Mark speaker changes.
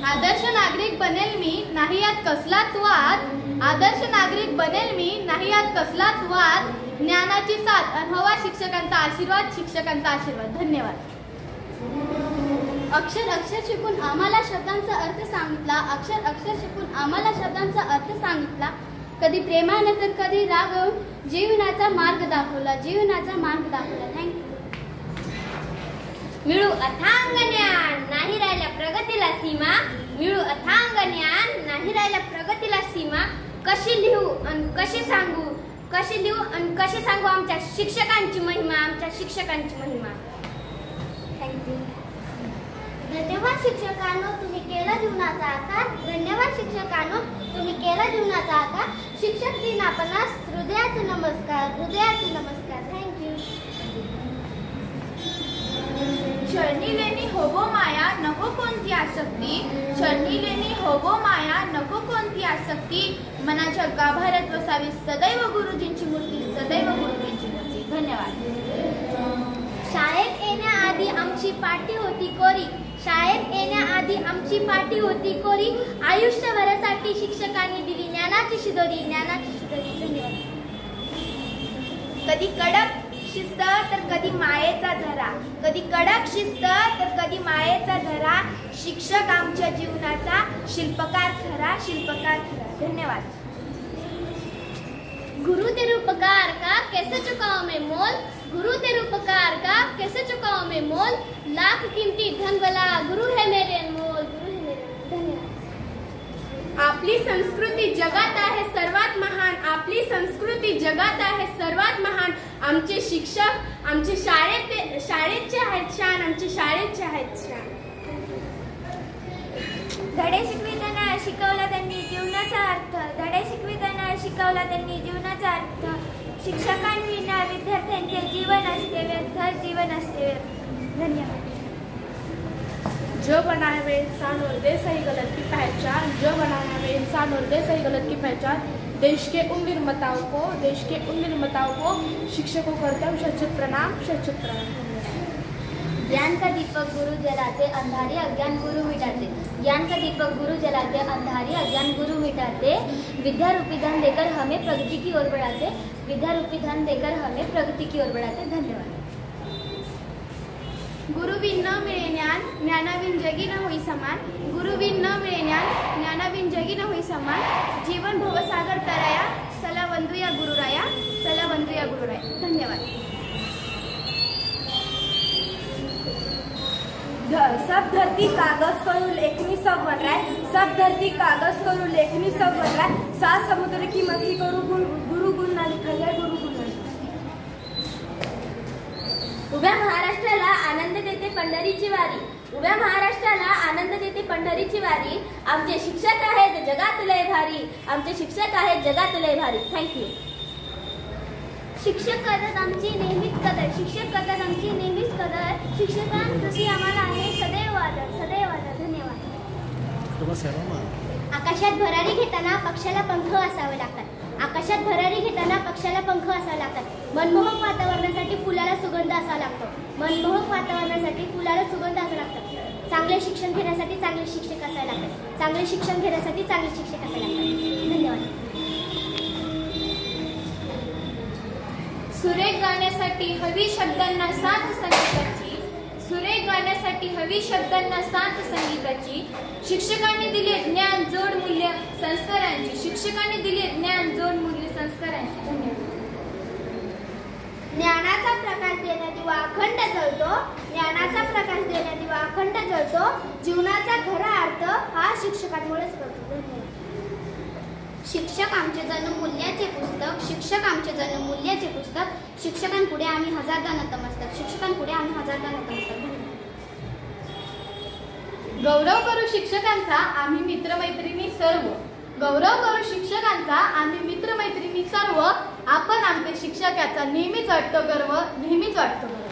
Speaker 1: आदर्श नागरिक बनेल मी, नाही यात कसलाच वाद. आदर्श नागरिक बनेल मी, नाही यात कसलाच वाद. ज्ञानाची साथ आणि हवा शिक्षकांचा आशीर्वाद, शिक्षकांचा आशीर्वाद. धन्यवाद.
Speaker 2: अक्षर अक्षर शिकून आम्हाला शब्दांचा अर्थ सांगितला. अक्षर अक्षर शिकून आम्हाला शब्दांचा अर्थ सांगितला. कधी प्रेमाने तर कधी रागवून जीवनाचा मार्ग दाखवला. जीवनाचा मार्ग दाखवला. थँक्यू.
Speaker 3: मिळू अथांग ज्ञान, नाही राहिल्या प्रगतीला सीमा. मिळू अथांग ज्ञान, नाही राहिल्या प्रगतीला सीमा. कशी लिहू आणि कशी सांगू, कशी लिहू आणि कशी सांगू आमच्या शिक्षकांची महिमा, आमच्या शिक्षकांची महिमा. थँक्यू.
Speaker 2: धन्यवाद शिक्षकांनो, तुम्ही केला जीवनाचा आकार. धन्यवाद शिक्षकांनो, तुम्ही केला जीवनाचा आकार. शिक्षक दिन आपणास हृदयाचे नमस्कार, हृदयाचे नमस्कार. थँक्यू.
Speaker 1: शरणी लेणी होवो माया, नको कोणती आसक्ती. शरणी लेणी होवो माया, नको कोणती आसक्ती. मनाच्या गाभाऱ्यात वसावी सदैव गुरुजींची मूर्ती, सदैव गुरुजींची मूर्ती. धन्यवाद.
Speaker 2: शाळेत येण्याआधी आमची पाटी होती कोरी. शाळेत येण्याआधी आमची पाटी होती कोरी. आयुष्यभरासाठी शिक्षकांनी दिली ज्ञानाची शिदोरी, ज्ञानाची शिदोरी. धन्यवाद.
Speaker 1: कधी कडक शिस्त तर कधी मायेचा झरा. कधी कडक शिस्त तर कधी मायेचा झरा. शिक्षक आमच्या जीवनाचा शिल्पकार खरा, शिल्पकार खरा. धन्यवाद.
Speaker 2: गुरु तेरे उपकार का कैसे चुकाऊं मैं मोल. गुरु तेरे उपकार का कैसे चुकाऊं मैं मोल. लाख कीमती धन वाला गुरु है मेरे अनमोल, गुरु है मेरे. धन्यवाद.
Speaker 1: आपली संस्कृती जगात आहे सर्वात महान. आपली संस्कृती जगात आहे सर्वात महान. आमचे शिक्षक आमचे शाळेचे आहेत शान, आमचे शाळेचे आहेत शान.
Speaker 3: धडे शिकविताना शिकवला त्यांनी जीवनाचा अर्थ. धडे शिकविताना शिकवला त्यांनी जीवनाचा अर्थ. शिक्षकांविना विद्यार्थ्यांचे जीवन असते व्यर्थ, जीवन असते व्यर्थ. धन्यवाद.
Speaker 1: जो बनावे इंसान और दे सही गलत की पहचान. जो बनावे इंसान और दे सही गलत की पहचान. देश के उन निर्माताओं को, देश के उन निर्माताओं को शिक्षकों करते हैं शत प्रणाम, शत प्रणाम.
Speaker 2: ज्ञान का दीपक गुरु जलाते, अंधारी अज्ञान गुरु मिटाते. ज्ञान का दीपक गुरु जलाते, अंधारी अज्ञान गुरु मिटाते. विद्या रूपी धन देकर हमें प्रगति की ओर बढ़ाते. विद्या रूपी धन देकर हमें प्रगति की ओर बढ़ाते. धन्यवाद.
Speaker 1: गुरुविन न मिळे ज्ञान, ज्ञानाविन जगी न होई समान. गुरुविन न मिळे ज्ञान, ज्ञानाविन जगी न होई समान. जीवन भवसागर तराया, चला वंदूया गुरुराया, चला वंदूया गुरुराया. धन्यवाद.
Speaker 3: सब धरती कागज करू लेखनी सब बन रहा है. सब धरती कागज करू लेखनी सब बन रहा है. सात समुद्र की मछली करू गुरु गुण ना लिखल है, गुरु गुण. उभ्या महाराष्ट्राला आनंद देते पंढरीची वारी. उभ्या महाराष्ट्राला आनंद देते पंढरीची वारी. आमचे शिक्षक आहेत जगात लय भारी. आमचे शिक्षक आहेत जगात लय भारी. थँक्यू.
Speaker 2: शिक्षक करतात आमची नेहमीच कदर. शिक्षक करतात आमची नेहमीच कदर. शिक्षकांप्रती आम्हाला आहे सदैव आदर, सदैव आदर. धन्यवाद. आकाशात भरारी घेताना पक्षाला पंख असावे लागतात. आकाशात भरारी घेताना पक्षाला पंख असावे लागतात. मनमोहक वातावरणासाठी फुलाला सुगंध असावा लागतो. मनमोहक वातावरणासाठी फुलाला सुगंध असावा लागतो. चांगले शिक्षण घेण्यासाठी चांगले शिक्षक असावे लागतात. चांगले शिक्षण घेण्यासाठी चांगले शिक्षक असावे लागतात. धन्यवाद.
Speaker 1: सुरेख गाण्यासाठी हवी शब्दांना साथ संगीताची. सुरेख गाण्यासाठी हवी शब्दांना साथ संगीताची. शिक्षकांनी दिले ज्ञान जोड मूल्य संस्कारांची. शिक्षकांनी दिले ज्ञान जोड मूल्य संस्कारांची. धन्यवाद.
Speaker 2: ज्ञानाचा प्रकाश देण्यात दिवा अखंड जळतो. ज्ञानाचा प्रकाश देण्यात दिवा अखंड जळतो. जीवनाचा खरा अर्थ हा शिक्षकांमुळेच कळतो. धन्यवाद. शिक्षक आमचे जन्ममूल्याचे पुस्तक. शिक्षक आमचे जन्ममूल्याचे पुस्तक. शिक्षकांपुढे आम्ही हजारदा नतमस्तक. शिक्षकांपुढे आम्ही हजारदा नतमस्तक.
Speaker 1: गौरव करू शिक्षकांचा आम्ही मित्रमैत्रिणी सर्व. गौरव करू शिक्षकांचा आम्ही मित्रमैत्रिणी सर्व. आपण आमचे शिक्षक याचा नेहमीच वाटतो गर्व, नेहमीच वाटतो गर्व.